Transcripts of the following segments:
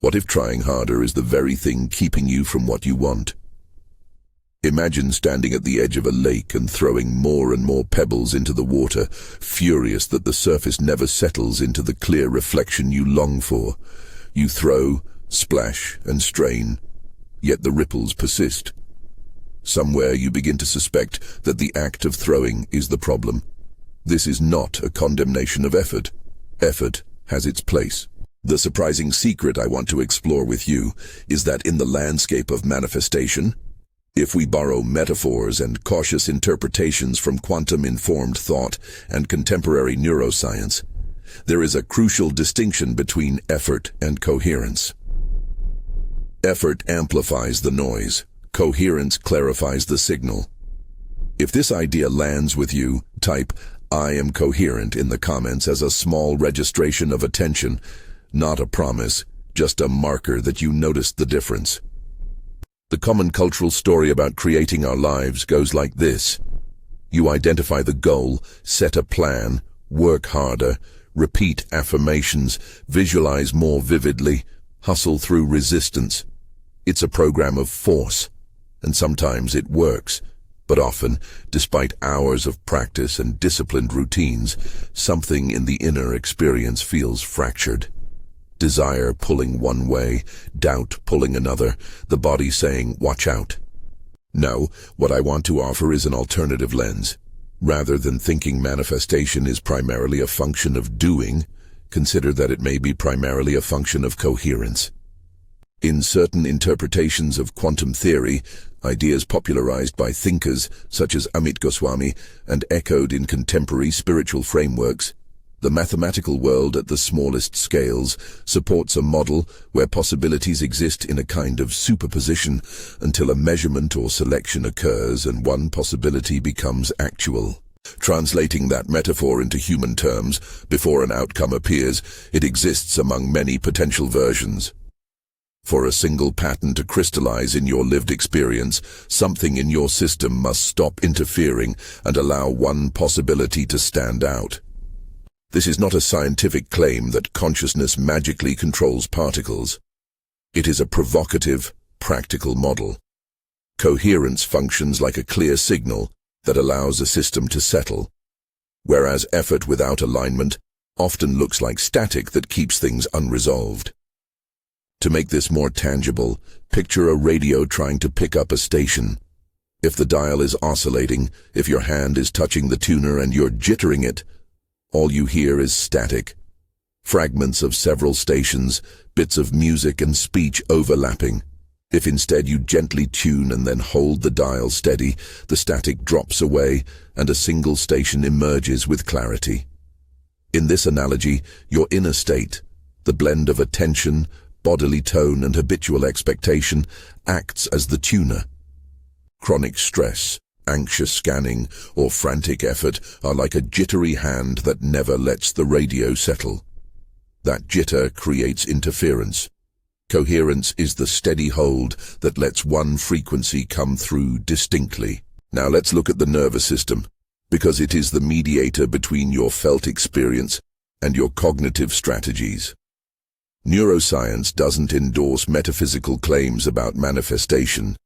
What if trying harder is the very thing keeping you from what you want? Imagine standing at the edge of a lake and throwing more and more pebbles into the water, furious that the surface never settles into the clear reflection you long for. You throw, splash, and strain, yet the ripples persist. Somewhere you begin to suspect that the act of throwing is the problem. This is not a condemnation of effort. Effort has its place. The surprising secret I want to explore with you is that in the landscape of manifestation, if we borrow metaphors and cautious interpretations from quantum-informed thought and contemporary neuroscience, there is a crucial distinction between effort and coherence. Effort amplifies the noise. Coherence clarifies the signal. If this idea lands with you, type "I am coherent" in the comments as a small registration of attention, not a promise, just a marker that you noticed the difference. The common cultural story about creating our lives goes like this. You identify the goal, set a plan, work harder, repeat affirmations, visualize more vividly, hustle through resistance. It's a program of force, and sometimes it works, but often, despite hours of practice and disciplined routines, something in the inner experience feels fractured. Desire pulling one way, doubt pulling another, the body saying, "Watch out." Now, what I want to offer is an alternative lens. Rather than thinking manifestation is primarily a function of doing, consider that it may be primarily a function of coherence. In certain interpretations of quantum theory, ideas popularized by thinkers such as Amit Goswami and echoed in contemporary spiritual frameworks, the mathematical world at the smallest scales supports a model where possibilities exist in a kind of superposition until a measurement or selection occurs and one possibility becomes actual. Translating that metaphor into human terms, before an outcome appears, it exists among many potential versions. For a single pattern to crystallize in your lived experience, something in your system must stop interfering and allow one possibility to stand out. This is not a scientific claim that consciousness magically controls particles. It is a provocative, practical model. Coherence functions like a clear signal that allows a system to settle, whereas effort without alignment often looks like static that keeps things unresolved. To make this more tangible, picture a radio trying to pick up a station. If the dial is oscillating, if your hand is touching the tuner and you're jittering it, all you hear is static. Fragments of several stations, bits of music and speech overlapping. If instead you gently tune and then hold the dial steady, the static drops away and a single station emerges with clarity. In this analogy, your inner state, the blend of attention, bodily tone and habitual expectation, acts as the tuner. Chronic stress, anxious scanning, or frantic effort are like a jittery hand that never lets the radio settle. That jitter creates interference. Coherence is the steady hold that lets one frequency come through distinctly. Now let's look at the nervous system, because it is the mediator between your felt experience and your cognitive strategies. Neuroscience doesn't endorse metaphysical claims about manifestation,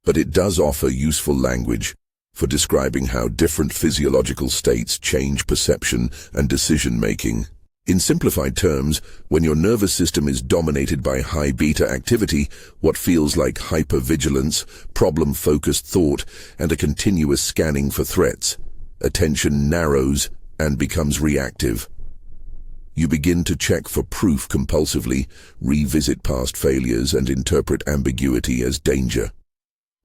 but it does offer useful language for describing how different physiological states change perception and decision-making. In simplified terms, when your nervous system is dominated by high beta activity, what feels like hypervigilance, problem-focused thought, and a continuous scanning for threats, attention narrows and becomes reactive. You begin to check for proof compulsively, revisit past failures, and interpret ambiguity as danger.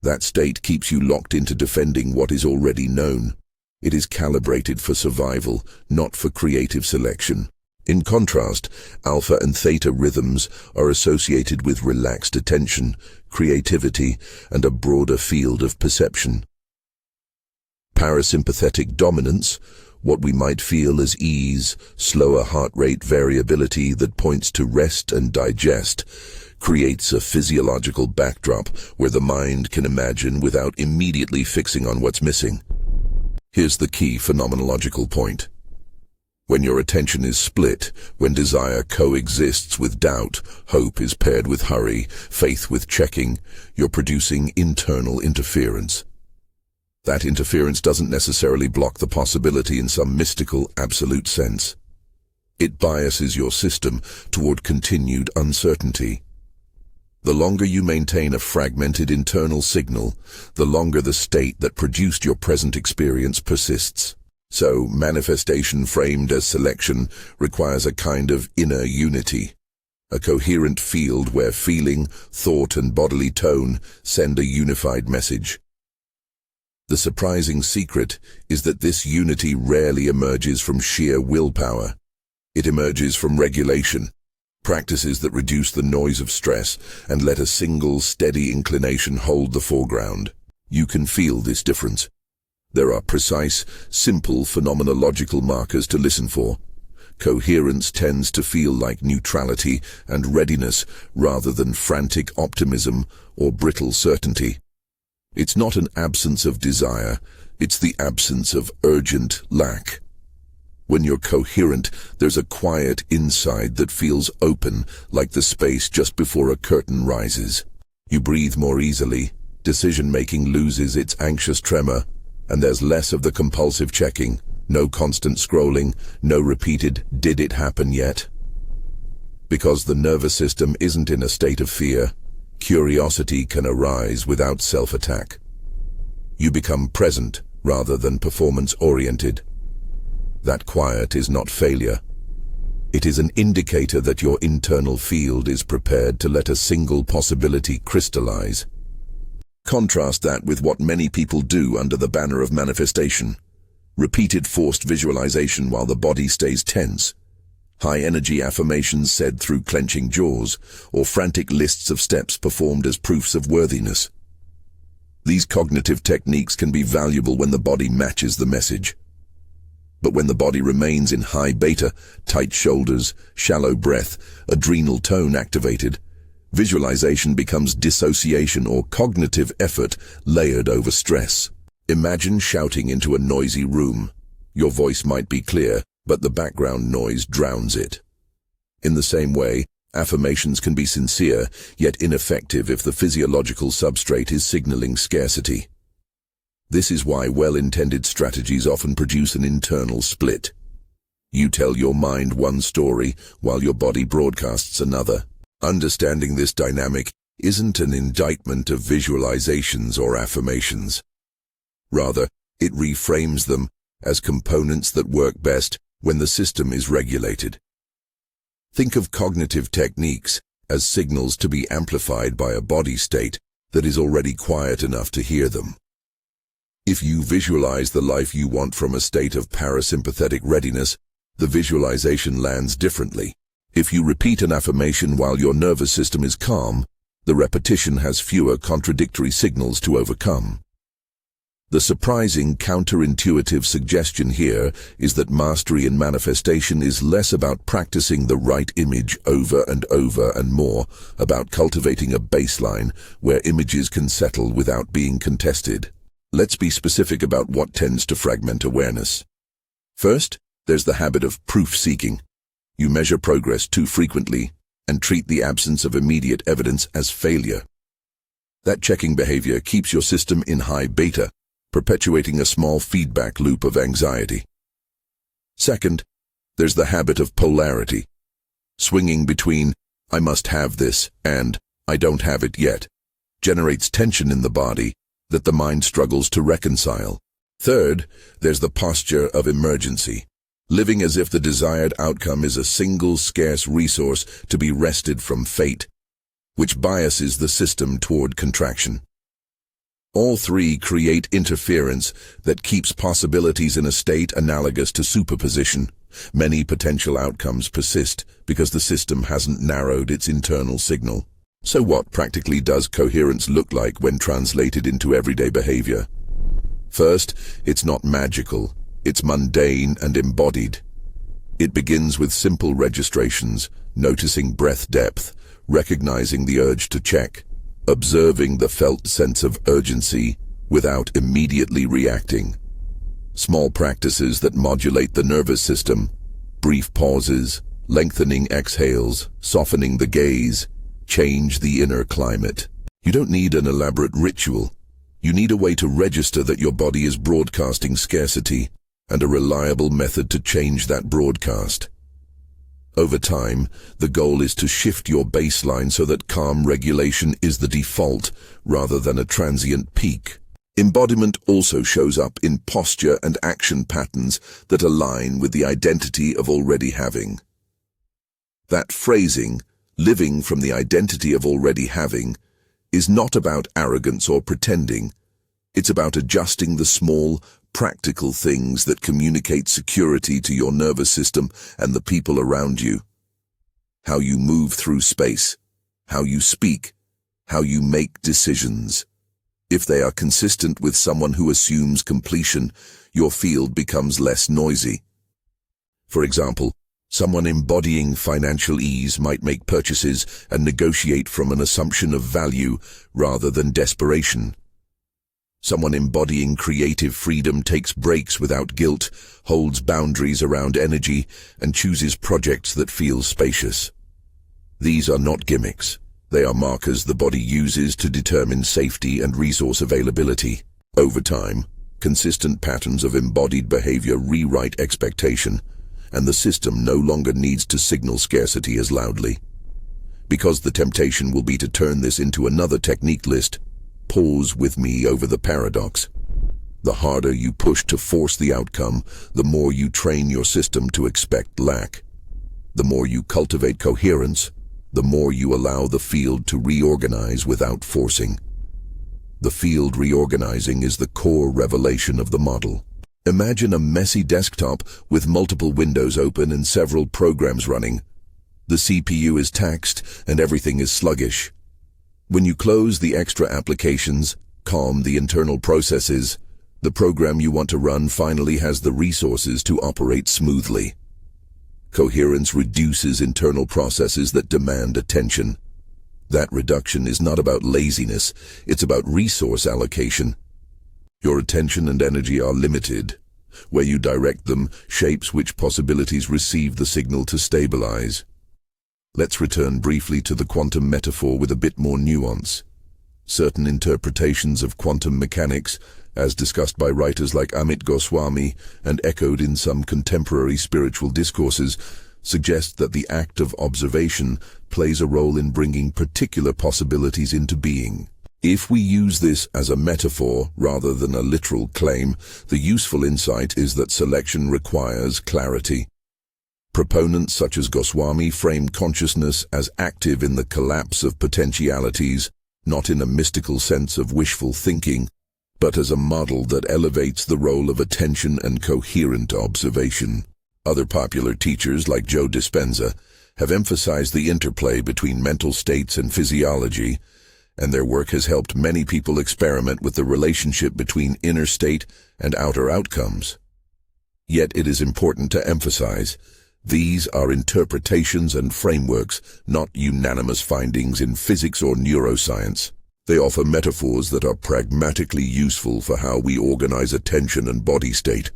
That state keeps you locked into defending what is already known. It is calibrated for survival, not for creative selection. In contrast, alpha and theta rhythms are associated with relaxed attention, creativity, and a broader field of perception. Parasympathetic dominance, what we might feel as ease, slower heart rate variability that points to rest and digest, creates a physiological backdrop where the mind can imagine without immediately fixing on what's missing. Here's the key phenomenological point. When your attention is split, when desire coexists with doubt, hope is paired with hurry, faith with checking, you're producing internal interference. That interference doesn't necessarily block the possibility in some mystical, absolute sense. It biases your system toward continued uncertainty. The longer you maintain a fragmented internal signal, the longer the state that produced your present experience persists. So, manifestation framed as selection requires a kind of inner unity, a coherent field where feeling, thought, and bodily tone send a unified message. The surprising secret is that this unity rarely emerges from sheer willpower. It emerges from regulation, practices that reduce the noise of stress and let a single, steady inclination hold the foreground. You can feel this difference. There are precise, simple phenomenological markers to listen for. Coherence tends to feel like neutrality and readiness rather than frantic optimism or brittle certainty. It's not an absence of desire, it's the absence of urgent lack. When you're coherent, there's a quiet inside that feels open, like the space just before a curtain rises. You breathe more easily, decision-making loses its anxious tremor, and there's less of the compulsive checking, no constant scrolling, no repeated "did it happen yet?" Because the nervous system isn't in a state of fear, curiosity can arise without self-attack. You become present rather than performance-oriented. That quiet is not failure. It is an indicator that your internal field is prepared to let a single possibility crystallize. Contrast that with what many people do under the banner of manifestation. Repeated forced visualization while the body stays tense, high-energy affirmations said through clenching jaws, or frantic lists of steps performed as proofs of worthiness. These cognitive techniques can be valuable when the body matches the message. But when the body remains in high beta, tight shoulders, shallow breath, adrenal tone activated, visualization becomes dissociation or cognitive effort layered over stress. Imagine shouting into a noisy room. Your voice might be clear, but the background noise drowns it. In the same way, affirmations can be sincere, yet ineffective if the physiological substrate is signaling scarcity. This is why well-intended strategies often produce an internal split. You tell your mind one story while your body broadcasts another. Understanding this dynamic isn't an indictment of visualizations or affirmations. Rather, it reframes them as components that work best when the system is regulated. Think of cognitive techniques as signals to be amplified by a body state that is already quiet enough to hear them. If you visualize the life you want from a state of parasympathetic readiness, the visualization lands differently. If you repeat an affirmation while your nervous system is calm, the repetition has fewer contradictory signals to overcome. The surprising counterintuitive suggestion here is that mastery in manifestation is less about practicing the right image over and more about cultivating a baseline where images can settle without being contested. Let's be specific about what tends to fragment awareness. First, there's the habit of proof-seeking. You measure progress too frequently and treat the absence of immediate evidence as failure. That checking behavior keeps your system in high beta, perpetuating a small feedback loop of anxiety. Second, there's the habit of polarity. Swinging between, "I must have this," and "I don't have it yet," generates tension in the body that the mind struggles to reconcile. Third, there's the posture of emergency. Living as if the desired outcome is a single scarce resource to be wrested from fate, which biases the system toward contraction. All three create interference that keeps possibilities in a state analogous to superposition. Many potential outcomes persist because the system hasn't narrowed its internal signal. So what practically does coherence look like when translated into everyday behavior? First, it's not magical. It's mundane and embodied. It begins with simple registrations, noticing breath depth, recognizing the urge to check, observing the felt sense of urgency without immediately reacting. Small practices that modulate the nervous system, Brief pauses, lengthening exhales, softening the gaze, change the inner climate. You don't need an elaborate ritual. You need a way to register that your body is broadcasting scarcity, and a reliable method to change that broadcast. Over time, the goal is to shift your baseline so that calm regulation is the default rather than a transient peak. Embodiment also shows up in posture and action patterns that align with the identity of already having. That phrasing, living from the identity of already having, is not about arrogance or pretending. It's about adjusting the small, practical things that communicate security to your nervous system and the people around you. How you move through space, how you speak, how you make decisions. If they are consistent with someone who assumes completion, your field becomes less noisy. For example, someone embodying financial ease might make purchases and negotiate from an assumption of value rather than desperation. Someone embodying creative freedom takes breaks without guilt, holds boundaries around energy, and chooses projects that feel spacious. These are not gimmicks. They are markers the body uses to determine safety and resource availability. Over time, consistent patterns of embodied behavior rewrite expectation, and the system no longer needs to signal scarcity as loudly. Because the temptation will be to turn this into another technique list, pause with me over the paradox. The harder you push to force the outcome, the more you train your system to expect lack. The more you cultivate coherence, the more you allow the field to reorganize without forcing. The field reorganizing is the core revelation of the model. Imagine a messy desktop with multiple windows open and several programs running. The CPU is taxed and everything is sluggish. When you close the extra applications, calm the internal processes, the program you want to run finally has the resources to operate smoothly. Coherence reduces internal processes that demand attention. That reduction is not about laziness, it's about resource allocation. Your attention and energy are limited. Where you direct them shapes which possibilities receive the signal to stabilize. Let's return briefly to the quantum metaphor with a bit more nuance. Certain interpretations of quantum mechanics, as discussed by writers like Amit Goswami and echoed in some contemporary spiritual discourses, suggest that the act of observation plays a role in bringing particular possibilities into being. If we use this as a metaphor rather than a literal claim, the useful insight is that selection requires clarity. Proponents such as Goswami frame consciousness as active in the collapse of potentialities, not in a mystical sense of wishful thinking, but as a model that elevates the role of attention and coherent observation. Other popular teachers like Joe Dispenza have emphasized the interplay between mental states and physiology, and their work has helped many people experiment with the relationship between inner state and outer outcomes. Yet it is important to emphasize, these are interpretations and frameworks, not unanimous findings in physics or neuroscience. They offer metaphors that are pragmatically useful for how we organize attention and body state,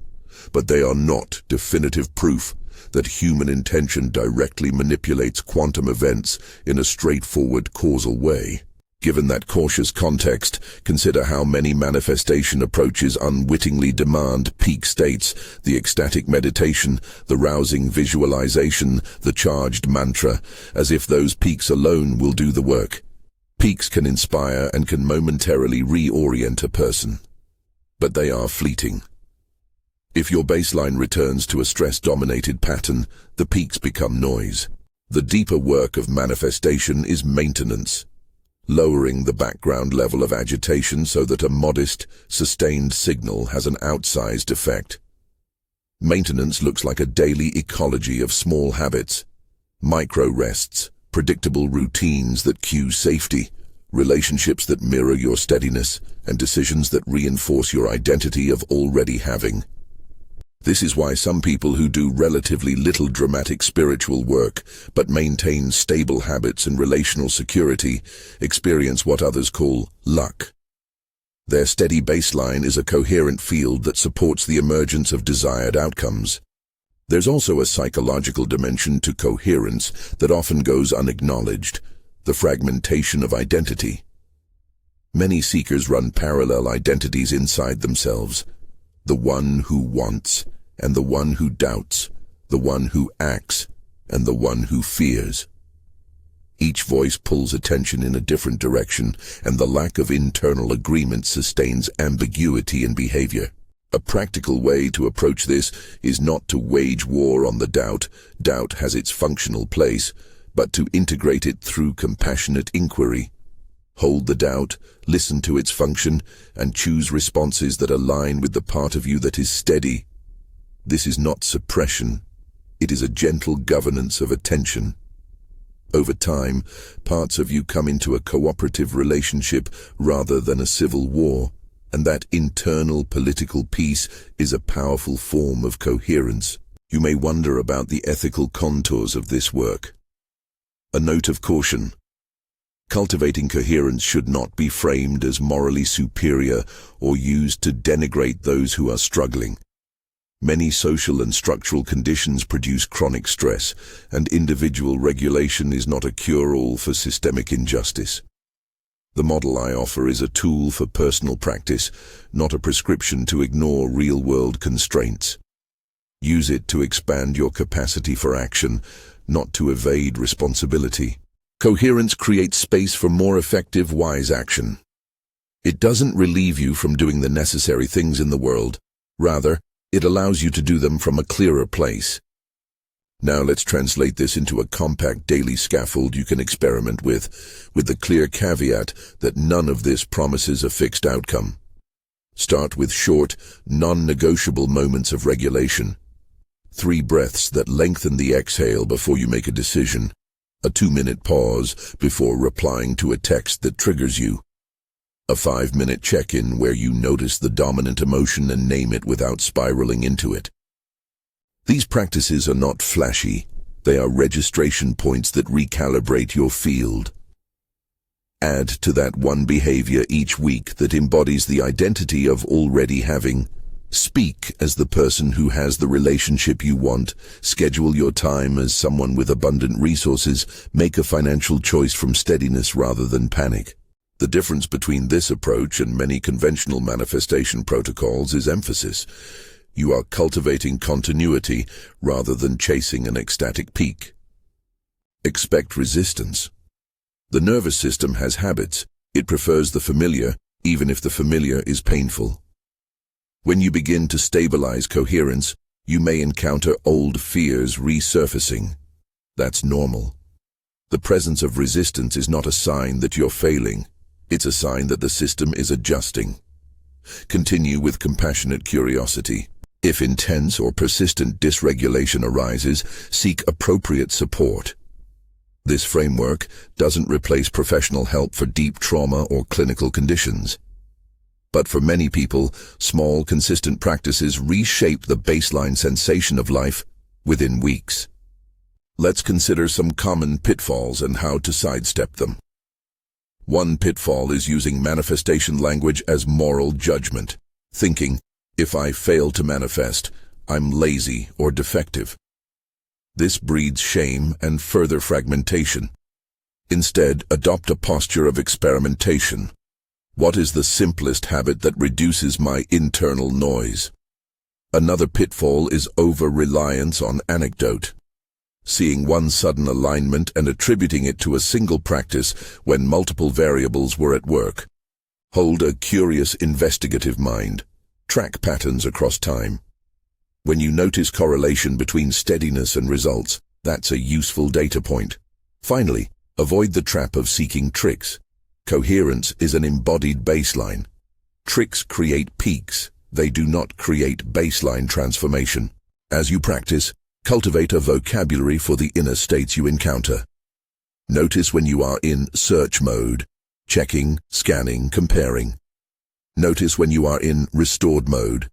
but they are not definitive proof that human intention directly manipulates quantum events in a straightforward causal way. Given that cautious context, consider how many manifestation approaches unwittingly demand peak states: the ecstatic meditation, the rousing visualization, the charged mantra, as if those peaks alone will do the work. Peaks can inspire and can momentarily reorient a person, but they are fleeting. If your baseline returns to a stress-dominated pattern, the peaks become noise. The deeper work of manifestation is maintenance, lowering the background level of agitation so that a modest, sustained signal has an outsized effect. Maintenance looks like a daily ecology of small habits, micro-rests, predictable routines that cue safety, relationships that mirror your steadiness, and decisions that reinforce your identity of already having. This is why some people who do relatively little dramatic spiritual work but maintain stable habits and relational security experience what others call luck. Their steady baseline is a coherent field that supports the emergence of desired outcomes. There's also a psychological dimension to coherence that often goes unacknowledged, the fragmentation of identity. Many seekers run parallel identities inside themselves, the one who wants and the one who doubts, the one who acts and the one who fears. Each voice pulls attention in a different direction, and the lack of internal agreement sustains ambiguity in behavior. A practical way to approach this is not to wage war on the doubt. Doubt has its functional place, but to integrate it through compassionate inquiry. Hold the doubt, listen to its function, and choose responses that align with the part of you that is steady. This is not suppression. It is a gentle governance of attention. Over time, parts of you come into a cooperative relationship rather than a civil war, and that internal political peace is a powerful form of coherence. You may wonder about the ethical contours of this work. A note of caution. Cultivating coherence should not be framed as morally superior or used to denigrate those who are struggling. Many social and structural conditions produce chronic stress, and individual regulation is not a cure-all for systemic injustice. The model I offer is a tool for personal practice, not a prescription to ignore real-world constraints. Use it to expand your capacity for action, not to evade responsibility. Coherence creates space for more effective, wise action. It doesn't relieve you from doing the necessary things in the world. Rather, it allows you to do them from a clearer place. Now let's translate this into a compact daily scaffold you can experiment with the clear caveat that none of this promises a fixed outcome. Start with short, non-negotiable moments of regulation. 3 breaths that lengthen the exhale before you make a decision. A 2-minute pause before replying to a text that triggers you. A 5-minute check-in where you notice the dominant emotion and name it without spiraling into it. These practices are not flashy. They are registration points that recalibrate your field. Add to that one behavior each week that embodies the identity of already having. Speak as the person who has the relationship you want. Schedule your time as someone with abundant resources. Make a financial choice from steadiness rather than panic. The difference between this approach and many conventional manifestation protocols is emphasis. You are cultivating continuity rather than chasing an ecstatic peak. Expect resistance. The nervous system has habits. It prefers the familiar, even if the familiar is painful. When you begin to stabilize coherence, you may encounter old fears resurfacing. That's normal. The presence of resistance is not a sign that you're failing. It's a sign that the system is adjusting. Continue with compassionate curiosity. If intense or persistent dysregulation arises, seek appropriate support. This framework doesn't replace professional help for deep trauma or clinical conditions. But for many people, small, consistent practices reshape the baseline sensation of life within weeks. Let's consider some common pitfalls and how to sidestep them. One pitfall is using manifestation language as moral judgment, thinking, if I fail to manifest, I'm lazy or defective. This breeds shame and further fragmentation. Instead, adopt a posture of experimentation. What is the simplest habit that reduces my internal noise? Another pitfall is over-reliance on anecdote. Seeing one sudden alignment and attributing it to a single practice when multiple variables were at work. Hold a curious, investigative mind. Track patterns across time. When you notice correlation between steadiness and results, that's a useful data point. Finally, avoid the trap of seeking tricks. Coherence is an embodied baseline. Tricks create peaks. They do not create baseline transformation. As you practice, cultivate a vocabulary for the inner states you encounter. Notice when you are in search mode, checking, scanning, comparing. Notice when you are in restored mode,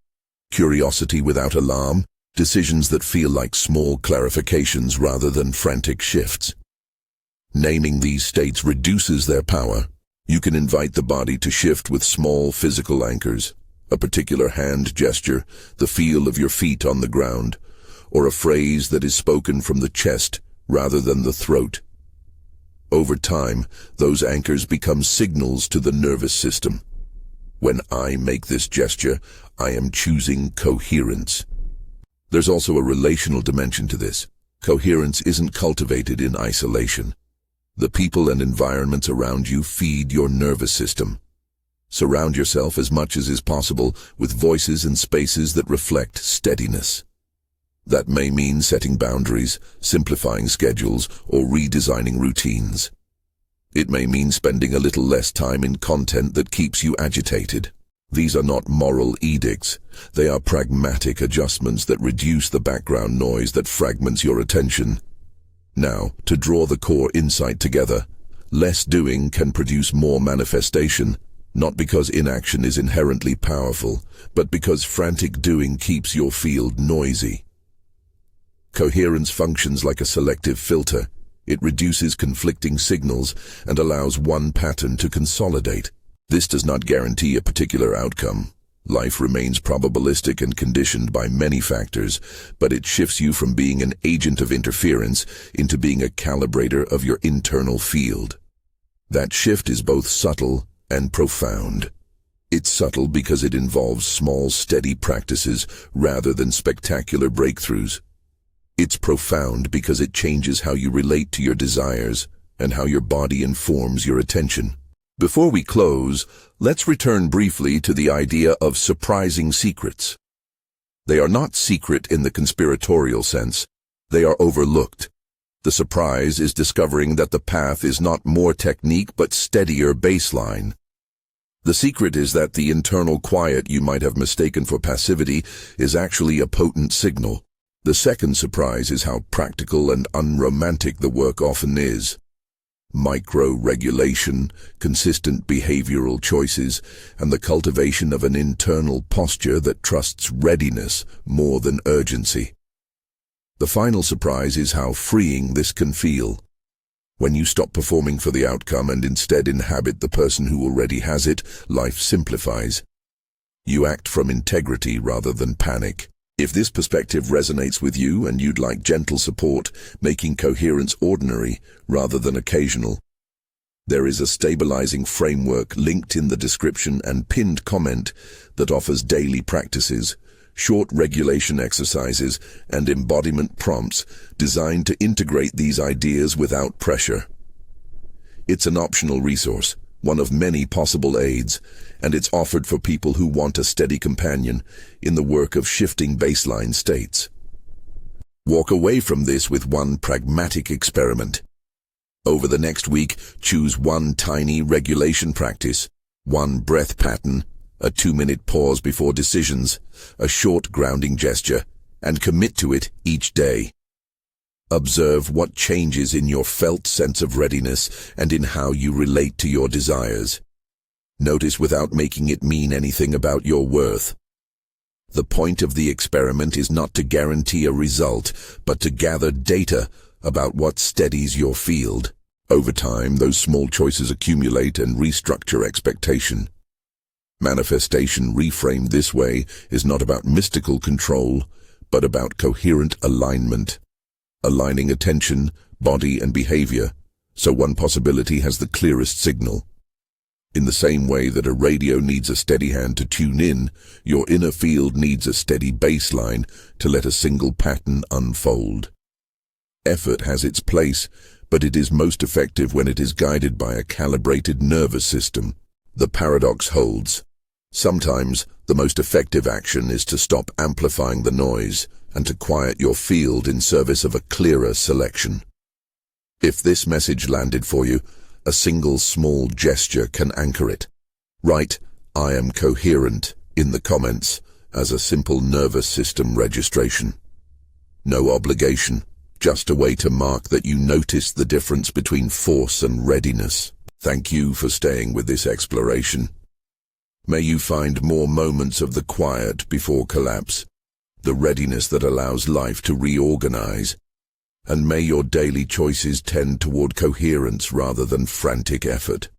curiosity without alarm, decisions that feel like small clarifications rather than frantic shifts. Naming these states reduces their power. You can invite the body to shift with small physical anchors, a particular hand gesture, the feel of your feet on the ground, or a phrase that is spoken from the chest rather than the throat. Over time, those anchors become signals to the nervous system. When I make this gesture, I am choosing coherence. There's also a relational dimension to this. Coherence isn't cultivated in isolation. The people and environments around you feed your nervous system. Surround yourself as much as is possible with voices and spaces that reflect steadiness. That may mean setting boundaries, simplifying schedules, or redesigning routines. It may mean spending a little less time in content that keeps you agitated. These are not moral edicts. They are pragmatic adjustments that reduce the background noise that fragments your attention. Now, to draw the core insight together, less doing can produce more manifestation, not because inaction is inherently powerful, but because frantic doing keeps your field noisy. Coherence functions like a selective filter. It reduces conflicting signals and allows one pattern to consolidate. This does not guarantee a particular outcome. Life remains probabilistic and conditioned by many factors, but it shifts you from being an agent of interference into being a calibrator of your internal field. That shift is both subtle and profound. It's subtle because it involves small, steady practices rather than spectacular breakthroughs. It's profound because it changes how you relate to your desires and how your body informs your attention. Before we close, let's return briefly to the idea of surprising secrets. They are not secret in the conspiratorial sense. They are overlooked. The surprise is discovering that the path is not more technique but steadier baseline. The secret is that the internal quiet you might have mistaken for passivity is actually a potent signal. The second surprise is how practical and unromantic the work often is. Micro-regulation, consistent behavioral choices, and the cultivation of an internal posture that trusts readiness more than urgency. The final surprise is how freeing this can feel. When you stop performing for the outcome and instead inhabit the person who already has it, life simplifies. You act from integrity rather than panic. If this perspective resonates with you and you'd like gentle support, making coherence ordinary rather than occasional, there is a stabilizing framework linked in the description and pinned comment that offers daily practices, short regulation exercises, and embodiment prompts designed to integrate these ideas without pressure. It's an optional resource, one of many possible aids, and it's offered for people who want a steady companion in the work of shifting baseline states. Walk away from this with one pragmatic experiment. Over the next week, choose one tiny regulation practice, one breath pattern, a 2-minute pause before decisions, a short grounding gesture, and commit to it each day. Observe what changes in your felt sense of readiness and in how you relate to your desires. Notice without making it mean anything about your worth. The point of the experiment is not to guarantee a result, but to gather data about what steadies your field. Over time, those small choices accumulate and restructure expectation. Manifestation reframed this way is not about mystical control, but about coherent alignment. Aligning attention, body, and behavior, so one possibility has the clearest signal. In the same way that a radio needs a steady hand to tune in, your inner field needs a steady baseline to let a single pattern unfold. Effort has its place, but it is most effective when it is guided by a calibrated nervous system. The paradox holds. Sometimes, the most effective action is to stop amplifying the noise and to quiet your field in service of a clearer selection. If this message landed for you, a single small gesture can anchor it. Write, "I am coherent," in the comments as a simple nervous system registration. No obligation, just a way to mark that you notice the difference between force and readiness. Thank you for staying with this exploration. May you find more moments of the quiet before collapse, the readiness that allows life to reorganize, and may your daily choices tend toward coherence rather than frantic effort.